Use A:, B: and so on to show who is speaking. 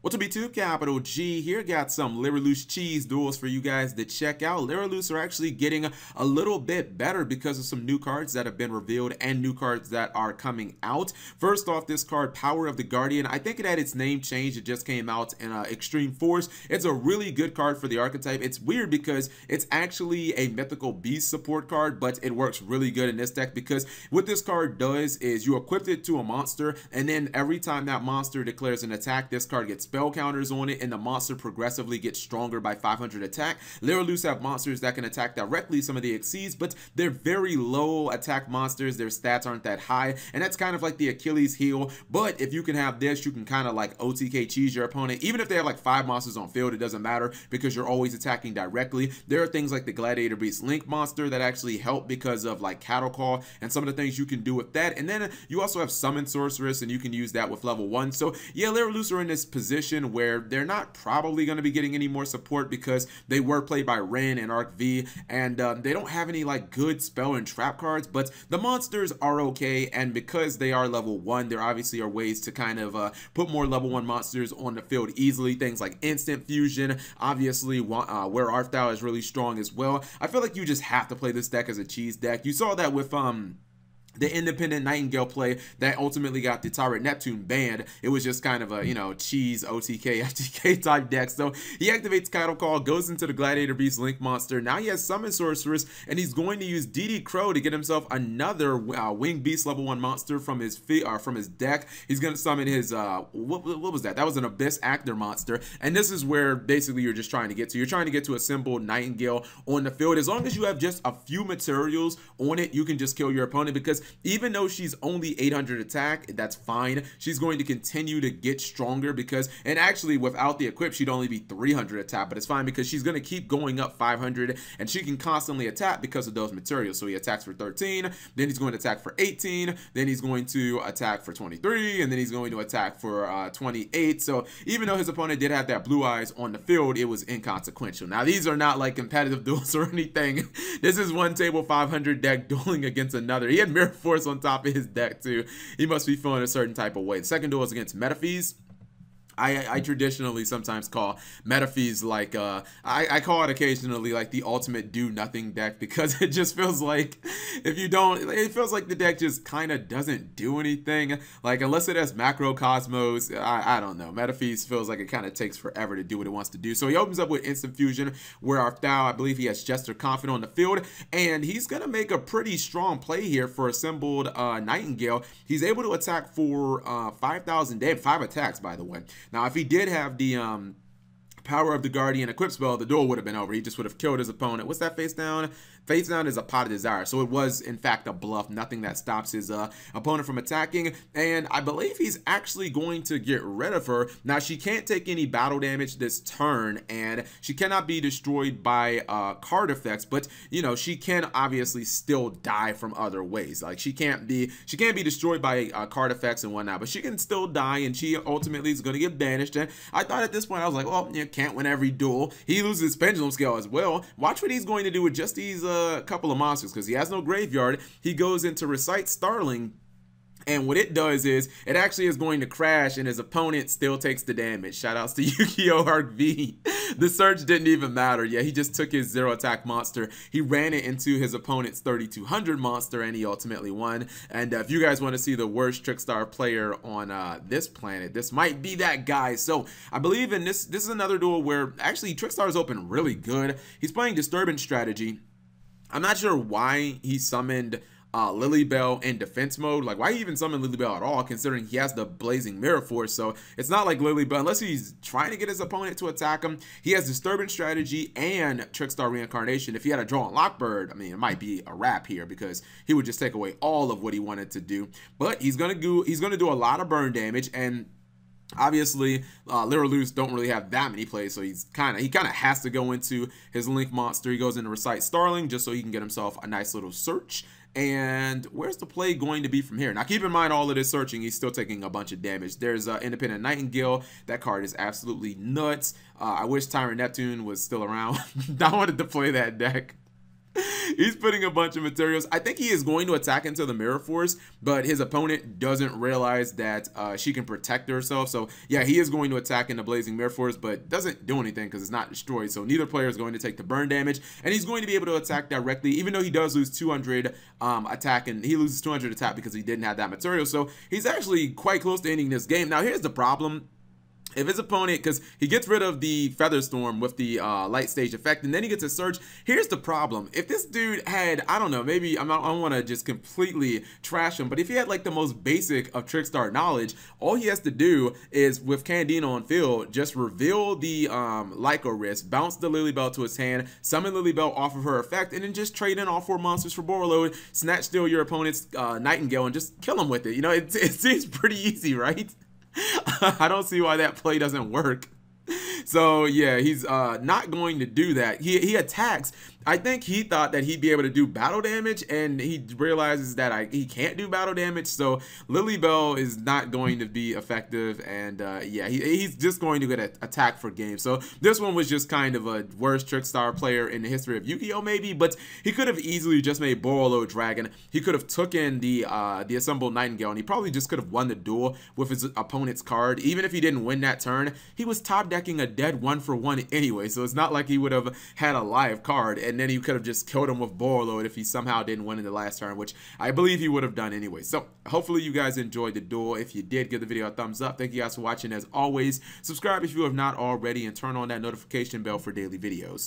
A: What's up, YouTube? Capital G here. Got some Loose cheese duels for you guys to check out. Loose are actually getting a little bit better because of some new cards that have been revealed and new cards that are coming out. First off, this card, Power of the Guardian. I think it had its name changed. It just came out in Extreme Force. It's a really good card for the archetype. It's weird because it's actually a Mythical Beast Support card, but it works really good in this deck because what this card does is you equip it to a monster, and then every time that monster declares an attack, this card gets spell counters on it, and the monster progressively gets stronger by 500 attack. Loose have monsters that can attack directly some of the exceeds, but they're very low attack monsters. Their stats aren't that high, and that's kind of like the Achilles heel. But if you can have this, you can kind of like OTK cheese your opponent. Even if they have like 5 monsters on field, it doesn't matter because you're always attacking directly. There are things like the Gladiator Beast Link monster that actually help because of like Cattle Call and some of the things you can do with that. And then you also have Summon Sorceress, and you can use that with level 1. So yeah, Loose are in this position where they're not probably going to be getting any more support because they were played by Ren and Arc V, and they don't have any like good spell and trap cards, but the monsters are okay. And because they are level 1, there obviously are ways to kind of put more level 1 monsters on the field easily. Things like instant fusion, obviously where Art Thou is really strong as well. I feel like you just have to play this deck as a cheese deck. You saw that with the independent Nightingale play that ultimately got the Tyrant Neptune banned. It was just kind of a, you know, cheese, OTK, FTK type deck. So he activates Cattle Call, goes into the Gladiator Beast Link monster. Now he has Summon Sorceress, and he's going to use DD Crow to get himself another Winged Beast level 1 monster from his deck. He's going to summon his, what was that? That was an Abyss Actor monster. And this is where basically you're just trying to get to. You're trying to get to a simple Nightingale on the field. As long as you have just a few materials on it, you can just kill your opponent, because even though she's only 800 attack, that's fine. She's going to continue to get stronger because, and actually without the equip, she'd only be 300 attack, but it's fine because she's going to keep going up 500, and she can constantly attack because of those materials. So he attacks for 13, then he's going to attack for 18, then he's going to attack for 23, and then he's going to attack for 28. So even though his opponent did have that blue eyes on the field, it was inconsequential. Now these are not like competitive duels or anything. This is one table 500 deck dueling against another. He had Mirror Force on top of his deck too. He must be feeling a certain type of way. The second duel is against Metaphys. I traditionally sometimes call Metaphys like, I call it occasionally like the ultimate do-nothing deck, because it just feels like if you don't, it feels like the deck just kind of doesn't do anything. Like, unless it has Macrocosmos, I don't know. Metaphys feels like it kind of takes forever to do what it wants to do. So he opens up with Instant Fusion, where Art Thou, I believe he has Jester Confident on the field, and he's going to make a pretty strong play here for assembled Nightingale. He's able to attack for 5,000 damage, 5 attacks, by the way. Now, if he did have the Power of the Guardian equip spell, the duel would have been over. He just would have killed his opponent. What's that face down? Face down is a Pot of Desire. So it was, in fact, a bluff. Nothing that stops his opponent from attacking. And I believe he's actually going to get rid of her. Now, she can't take any battle damage this turn, and she cannot be destroyed by card effects. But, you know, she can obviously still die from other ways. Like, she can't be destroyed by card effects and whatnot, but she can still die, and she ultimately is going to get banished. And I thought at this point, I was like, well, you can't win every duel. He loses his Pendulum Scale as well. Watch what he's going to do with just these couple of monsters, because he has no graveyard. He goes into Recite Starling, and what it does is it actually is going to crash, and his opponent still takes the damage. Shoutouts to Yu-Gi-Oh! Arc V. The search didn't even matter. Yeah, he just took his 0 attack monster. He ran it into his opponent's 3200 monster, and he ultimately won. And if you guys want to see the worst Trickstar player on this planet, this might be that guy. So I believe in this is another duel where actually Trickstar is open really good. He's playing Disturbance Strategy. I'm not sure why he summoned Lilybell in defense mode. Like, why even summon Lilybell at all, considering he has the Blazing Mirror Force? So it's not like Lilybell, unless he's trying to get his opponent to attack him. He has Disturbance Strategy and Trickstar Reincarnation. If he had a Draw on Lockbird, I mean, it might be a wrap here, because he would just take away all of what he wanted to do. But he's gonna do a lot of burn damage, and obviously, Loose don't really have that many plays, so he kind of has to go into his Link monster. He goes into Recite Starling just so he can get himself a nice little search. And where's the play going to be from here? Now, keep in mind, all of this searching, he's still taking a bunch of damage. There's Independent Nightingale. That card is absolutely nuts. I wish Tyrant Neptune was still around. I wanted to play that deck. He's putting a bunch of materials. I think he is going to attack into the Mirror Force, but his opponent doesn't realize that she can protect herself. So yeah, he is going to attack into Blazing Mirror Force, but doesn't do anything because it's not destroyed. So neither player is going to take the burn damage, and he's going to be able to attack directly, even though he does lose 200 attack, and he loses 200 attack because he didn't have that material. So he's actually quite close to ending this game. Now here's the problem. If his opponent, because he gets rid of the Feather Storm with the light stage effect, and then he gets a Surge. Here's the problem. If this dude had, I don't know, maybe I don't want to just completely trash him, but if he had like the most basic of Trickstar knowledge, all he has to do is, with Candino on field, just reveal the Lyco Wrist, bounce the Lilybell to his hand, summon Lilybell off of her effect, and then just trade in all 4 monsters for Borreload, snatch steal your opponent's Nightingale, and just kill him with it. You know, it seems pretty easy, right? I don't see why that play doesn't work. So yeah, he's not going to do that. He attacks. I think he thought that he'd be able to do battle damage, and he realizes that he can't do battle damage. So Lilybell is not going to be effective, and yeah, he's just going to get an attack for game. So this one was just kind of a worst Trickstar player in the history of Yu-Gi-Oh! Maybe, but he could have easily just made Borreload Dragon. He could have taken the Assembled Nightingale, and he probably just could have won the duel with his opponent's card. Even if he didn't win that turn, he was top decking a dead 1-for-1 anyway, so it's not like he would have had a live card, and then he could have just killed him with Borreload if he somehow didn't win in the last turn, which I believe he would have done anyway. So hopefully you guys enjoyed the duel. If you did, give the video a thumbs up. Thank you guys for watching. As always, subscribe if you have not already, and turn on that notification bell for daily videos.